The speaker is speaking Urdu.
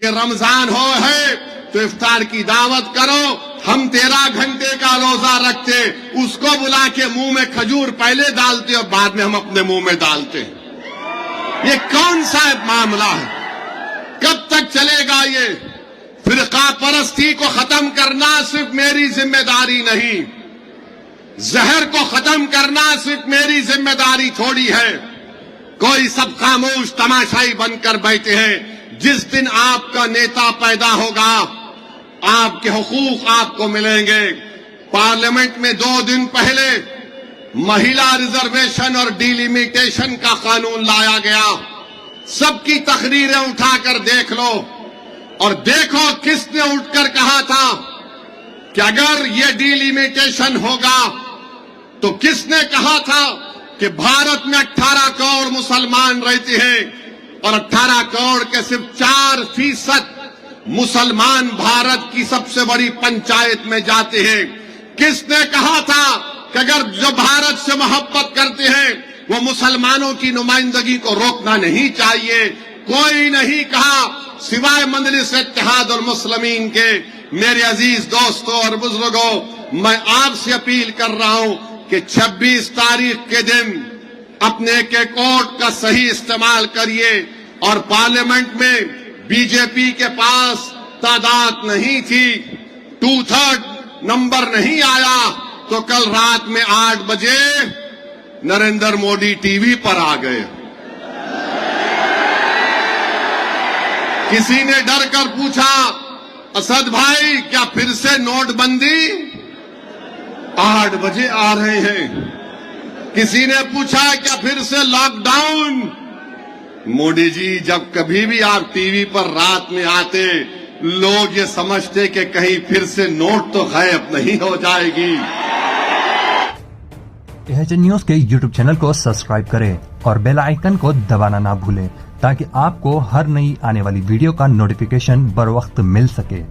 کہ رمضان ہو ہے تو افطار کی دعوت کرو. ہم 13 گھنٹے کا روزہ رکھتے, اس کو بلا کے منہ میں کھجور پہلے ڈالتے اور بعد میں ہم اپنے منہ میں ڈالتے. یہ کون سا معاملہ ہے؟ کب تک چلے گا یہ؟ فرقہ پرستی کو ختم کرنا صرف میری ذمہ داری نہیں, زہر کو ختم کرنا صرف میری ذمہ داری تھوڑی ہے. کوئی سب خاموش تماشائی بن کر بیٹھے ہیں. جس دن آپ کا نیتا پیدا ہوگا آپ کے حقوق آپ کو ملیں گے. پارلیمنٹ میں 2 دن پہلے مہیلا ریزرویشن اور ڈیلیمیٹیشن کا قانون لایا گیا. سب کی تقریریں اٹھا کر دیکھ لو اور دیکھو کس نے اٹھ کر کہا تھا کہ اگر یہ ڈیلیمیٹیشن ہوگا تو کس نے کہا تھا کہ بھارت میں 18 کروڑ مسلمان رہتے ہیں اور 18 کروڑ کے صرف 4% مسلمان بھارت کی سب سے بڑی پنچایت میں جاتے ہیں. کس نے کہا تھا کہ اگر جو بھارت سے محبت کرتے ہیں وہ مسلمانوں کی نمائندگی کو روکنا نہیں چاہیے؟ کوئی نہیں کہا سوائے مجلس اتحاد المسلمین کے. میرے عزیز دوستوں اور بزرگوں, میں آپ سے اپیل کر رہا ہوں کہ 26 تاریخ کے دن اپنے ایک ووٹ کا صحیح استعمال کریے. اور پارلیمنٹ میں بی جے پی کے پاس تعداد نہیں تھی, 2/3 نمبر نہیں آیا, تو کل رات میں 8 بجے نریندر مودی ٹی وی پر آ گئے. کسی نے ڈر کر پوچھا اسد بھائی کیا پھر سے نوٹ بندی؟ 8 بجے آ رہے ہیں. کسی نے پوچھا کیا پھر سے لاک ڈاؤن؟ مودی جی جب کبھی بھی آپ ٹی وی پر رات میں آتے لوگ یہ سمجھتے کہ کہیں پھر سے نوٹ تو غائب نہیں ہو جائے گی. ایچ نیوز کے یوٹیوب چینل کو سبسکرائب کریں اور بیل آئیکن کو دبانا نہ بھولیں تاکہ آپ کو ہر نئی آنے والی ویڈیو کا نوٹیفیکیشن بر وقت مل سکے.